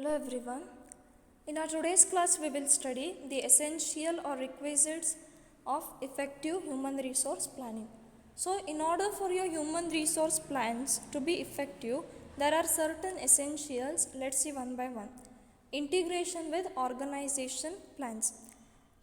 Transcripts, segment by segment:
Hello everyone. In our today's class we will study the essential or requisites of effective human resource planning. So in order for your human resource plans to be effective, there are certain essentials. Let's see one by one. Integration with organization plans.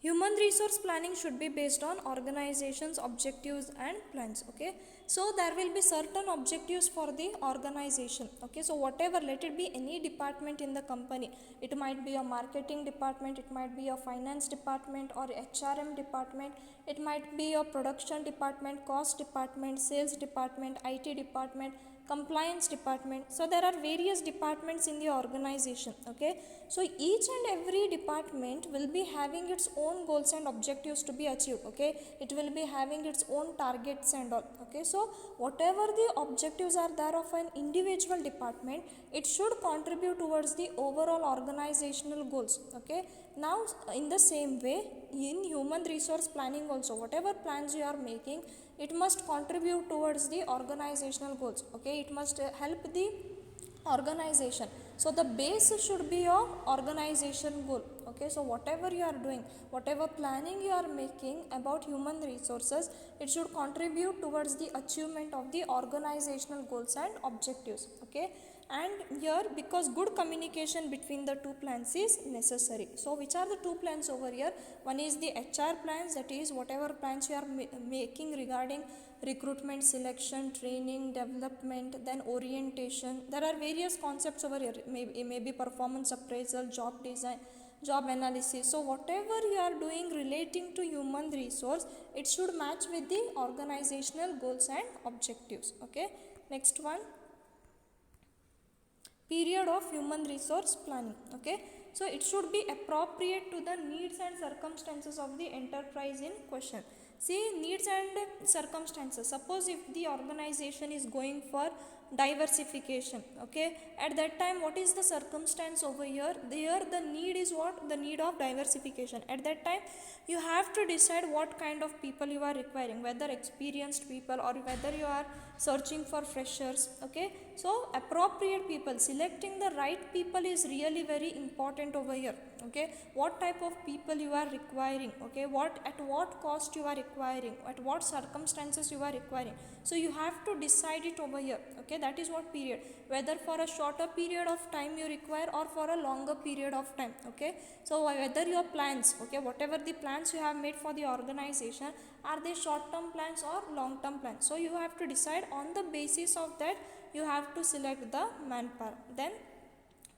Human resource planning should be based on organization's objectives and plans. Okay, so there will be certain objectives for the organization. Okay, so whatever, let it be any department in the company, it might be a marketing department, it might be a finance department or HRM department, it might be a production department, cost department, sales department, IT department, compliance department. So there are various departments in the organization. Okay, so each and every department will be having its own goals and objectives to be achieved. Okay, it will be having its own targets and all. Okay, so whatever the objectives are there of an individual department, it should contribute towards the overall organizational goals. Okay, now in the same way, in human resource planning also, whatever plans you are making, it must contribute towards the organizational goals. Okay, it must help the organization. So the base should be your organization goal. Okay, so whatever you are doing, whatever planning you are making about human resources, it should contribute towards the achievement of the organizational goals and objectives. Okay, and here, because good communication between the two plans is necessary. So which are the two plans over here? One is the HR plans, that is whatever plans you are making regarding recruitment, selection, training, development, then orientation. There are various concepts over here, maybe performance appraisal, job design, job analysis. So whatever you are doing relating to human resource, it should match with the organizational goals and objectives. Okay, next one, period of human resource planning. Okay, so it should be appropriate to the needs and circumstances of the enterprise in question. See, needs and circumstances. Suppose if the organization is going for diversification, okay, at that time what is the circumstance over here? There the need is what? The need of diversification. At that time you have to decide what kind of people you are requiring, whether experienced people or whether you are searching for freshers. Okay, so appropriate people, selecting the right people is really very important over here. Okay, what type of people you are requiring, okay, at what cost you are requiring, at what circumstances you are requiring. So you have to decide it over here. Okay, that is what period, whether for a shorter period of time you require or for a longer period of time. Okay, so whether your plans, okay, whatever the plans you have made for the organization, are they short term plans or long term plans? So you have to decide on the basis of that. You have to select the manpower. Then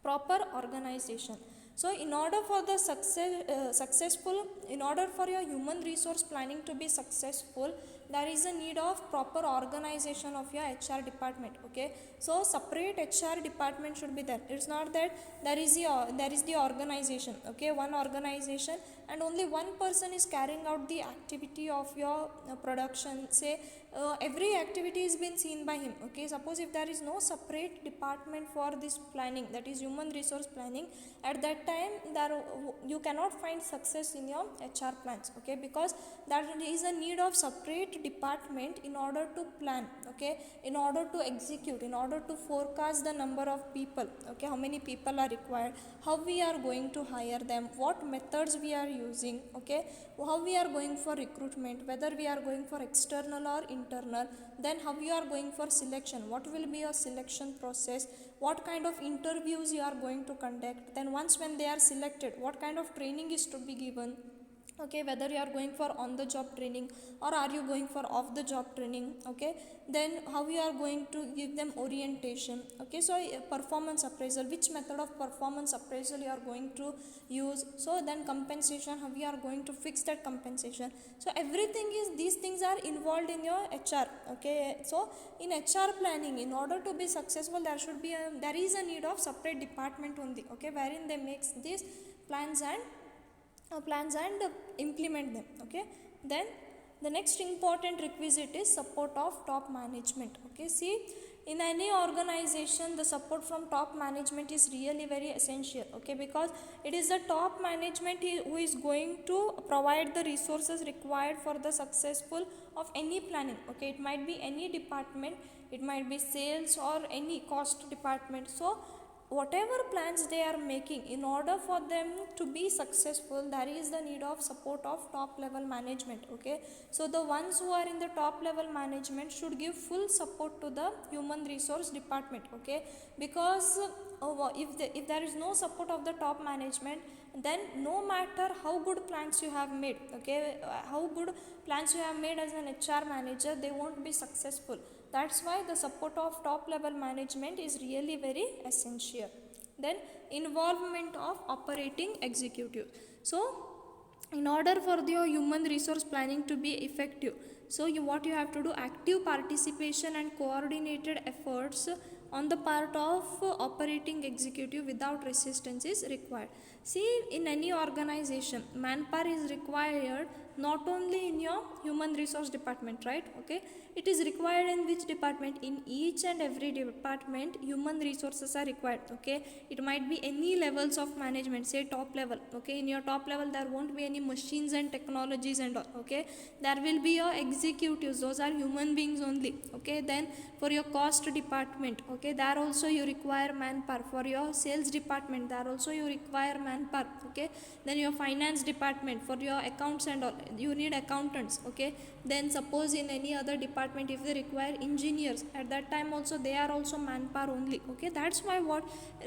proper organization. So in order for the in order for your human resource planning to be successful, there is a need of proper organization of your HR department. Okay, so separate HR department should be there. It's not that there is the organization, okay, one organization, and only one person is carrying out the activity of your production. Say every activity is being seen by him. Okay, suppose if there is no separate department for this planning, that is human resource planning, at that time you cannot find success in your HR plans. Okay, because there is a need of separate department in order to plan. Okay, in order to execute, in order to forecast the number of people. Okay, how many people are required, how we are going to hire them, what methods we are using. Okay, how we are going for recruitment, whether we are going for external or internal, then how you are going for selection, what will be your selection process, what kind of interviews you are going to conduct, then once when they are selected, what kind of training is to be given. Okay, whether you are going for on the job training or are you going for off the job training. Okay, then how you are going to give them orientation. Okay, so performance appraisal, which method of performance appraisal you are going to use. So then compensation, how you are going to fix that compensation. So everything is, these things are involved in your HR. Okay, so in HR planning, in order to be successful, there is a need of separate department only. Okay, wherein they makes these plans and implement them. Okay, then the next important requisite is support of top management. Okay, see, in any organization the support from top management is really very essential. Okay, because it is the top management who is going to provide the resources required for the successful of any planning. Okay, it might be any department, it might be sales or any cost department. So whatever plans they are making, in order for them to be successful, there is the need of support of top level management. Okay, so the ones who are in the top level management should give full support to the human resource department. Okay, because if there is no support of the top management, then no matter how good plans you have made, okay, how good plans you have made as an HR manager, they won't be successful. That's why the support of top level management is really very essential. Then involvement of operating executive. So in order for your human resource planning to be effective, so what you have to do, active participation and coordinated efforts on the part of operating executive without resistance is required. See, in any organization, manpower is required not only in your human resource department, right? Okay, it is required in which department? In each and every department human resources are required. Okay, it might be any levels of management, say top level. Okay, in your top level there won't be any machines and technologies and all. Okay, there will be your executives, those are human beings only. Okay, then for your cost department, okay, there also you require manpower. For your sales department, there also you require manpower. Okay, then your finance department, for your accounts and all, you need accountants. Okay, then suppose in any other department if they require engineers, at that time also they are also manpower only. Okay, that's why what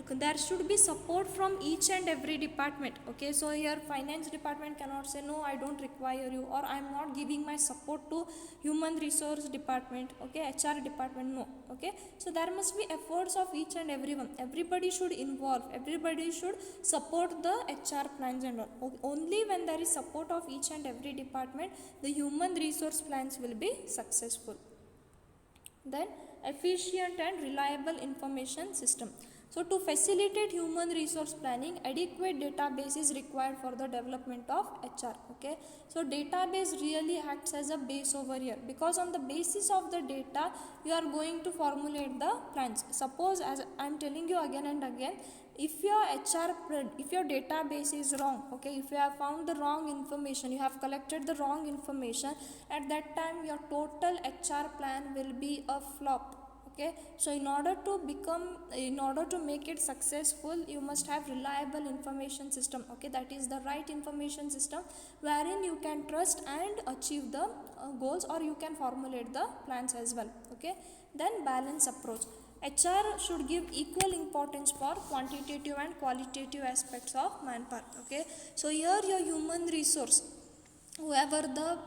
there should be support from each and every department. Okay, so here finance department cannot say no, I don't require you, or I am not giving my support to human resource department. Okay, HR department, no. Okay, so there must be efforts of each and everyone. Everybody should involve, everybody should support the HR plans and all. Only when there is support of each and every department, the human resource plans will be successful. Then efficient and reliable information system. So to facilitate human resource planning, adequate database is required for the development of HR. Okay, so database really acts as a base over here, because on the basis of the data you are going to formulate the plans. Suppose, as I am telling you again and again, if your if your database is wrong, okay, if you have found the wrong information, you have collected the wrong information, at that time your total HR plan will be a flop. Okay, so in order to make it successful, you must have reliable information system. Okay, that is the right information system wherein you can trust and achieve the goals, or you can formulate the plans as well. Okay, then balance approach. HR should give equal importance for quantitative and qualitative aspects of manpower. Okay, so here your human resource, whoever the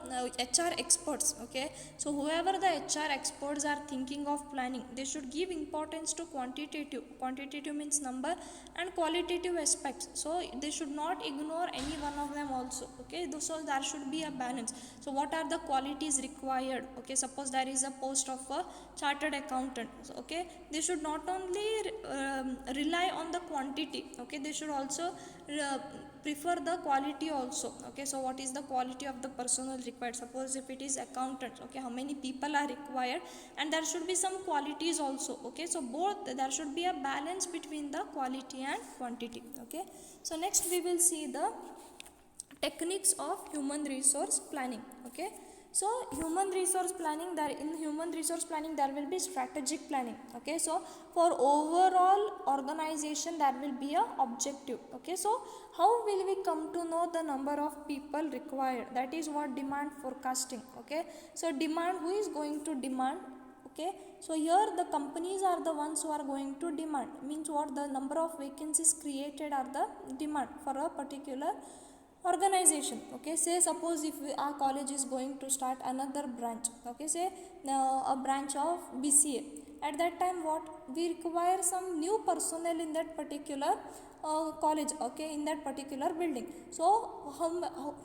HR experts, okay, so whoever the HR experts are thinking of planning, they should give importance to quantitative means number, and qualitative aspects, so they should not ignore any one of them also. Okay, so there should be a balance. So what are the qualities required? Okay, suppose there is a post of a chartered accountant, so, okay, they should not only rely on the quantity. Okay, they should also prefer the quality also. Okay, so what is the quality of the personnel required? Suppose if it is accountant, okay, how many people are required, and there should be some qualities also. Okay, so both, there should be a balance between the quality and quantity. Okay, so next we will see the techniques of human resource planning. Okay, so human resource planning, there will be strategic planning. Okay, so for overall organization there will be a objective. Okay, so how will we come to know the number of people required? That is what demand forecasting. Okay, so demand, who is going to demand? Okay, so here the companies are the ones who are going to demand, means what, the number of vacancies created are the demand for a particular organization. Okay, say suppose if our college is going to start another branch, okay, say a branch of BCA, at that time what we require, some new personnel in that particular college, okay, in that particular building. So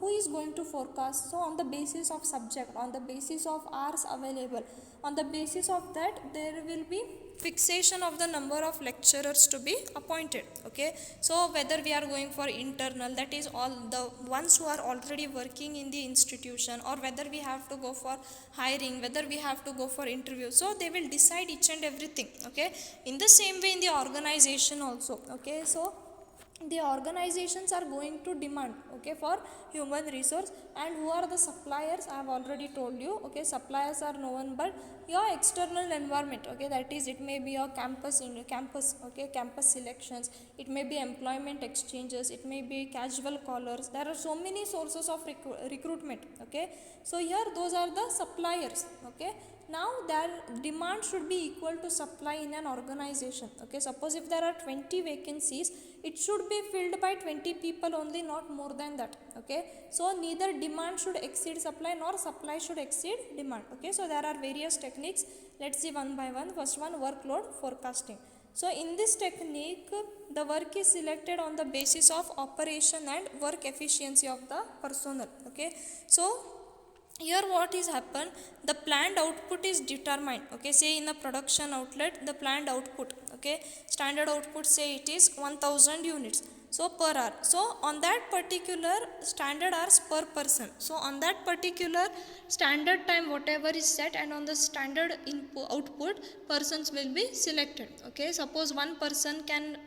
who is going to forecast? So on the basis of subject, on the basis of hours available, on the basis of that there will be fixation of the number of lecturers to be appointed. Okay, so whether we are going for internal, that is all the ones who are already working in the institution, or whether we have to go for hiring, whether we have to go for interview, so they will decide each and everything. Okay, in the same way in the organization also. Okay, so the organizations are going to demand, okay, for human resource. And who are the suppliers? I have already told you, okay. Suppliers are no one but your external environment, okay. That is, it may be your campus, okay, campus selections, it may be employment exchanges, it may be casual callers. There are so many sources of recruitment, okay. So here those are the suppliers, okay. Now their demand should be equal to supply in an organization, okay. Suppose if there are 20 vacancies, it should be filled by 20 people only, not more than that, okay. So neither demand should exceed supply nor supply should exceed demand, okay. So there are various techniques. Let's see one by one. First one, workload forecasting. So in this technique, the work is selected on the basis of operation and work efficiency of the personnel, okay. So here what is happened, the planned output is determined, okay. Say in a production outlet, the planned output, okay, standard output, say it is 1000 units, so per hour. So on that particular standard hours per person, so on that particular standard time whatever is set, and on the standard input output, persons will be selected, okay. Suppose one person can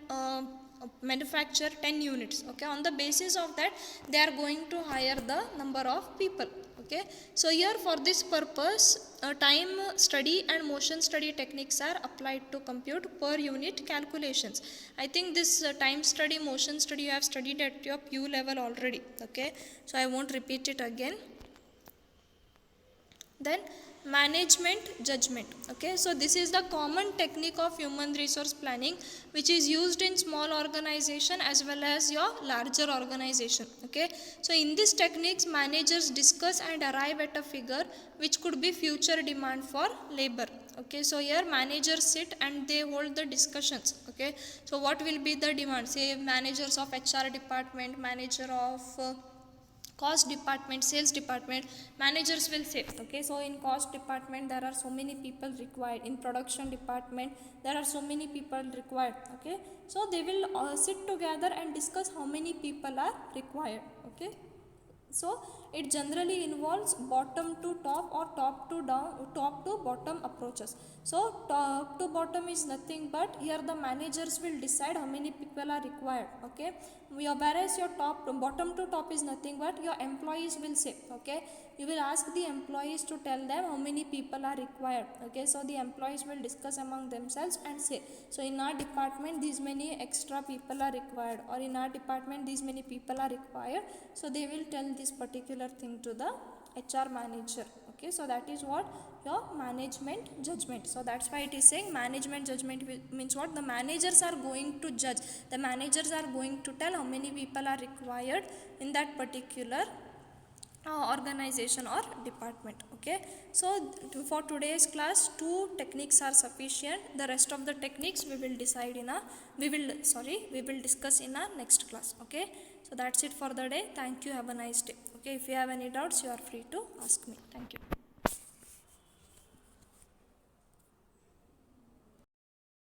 manufacture 10 units, okay. On the basis of that, they are going to hire the number of people, okay. So here for this purpose, time study and motion study techniques are applied to compute per unit calculations. I think this time study, motion study you have studied at your PU level already, okay. So I won't repeat it again. Then management judgment, okay. So this is the common technique of human resource planning, which is used in small organization as well as your larger organization, okay. So in this techniques, managers discuss and arrive at a figure which could be future demand for labor, okay. So here managers sit and they hold the discussions, okay. So what will be the demand? Say managers of HR department, manager of cost department, sales department, managers will say, okay. So in cost department there are so many people required, in production department there are so many people required, okay. So they will sit together and discuss how many people are required, okay. So it generally involves bottom to top or top to bottom approaches. So top to bottom is nothing but here the managers will decide how many people are required, okay. Whereas your bottom to top is nothing but your employees will say, okay. You will ask the employees to tell them how many people are required, okay. So the employees will discuss among themselves and say, so in our department these many extra people are required, or in our department these many people are required. So they will tell this particular thing to the HR manager, okay. So that is what your management judgment. So that's why it is saying management judgment means what? The managers are going to judge, the managers are going to tell how many people are required in that particular organization or department, okay. So for today's class, 2 techniques are sufficient. The rest of the techniques we will discuss in our next class, okay. So that's it for the day. Thank you. Have a nice day, okay. If you have any doubts, you are free to ask me. Thank you.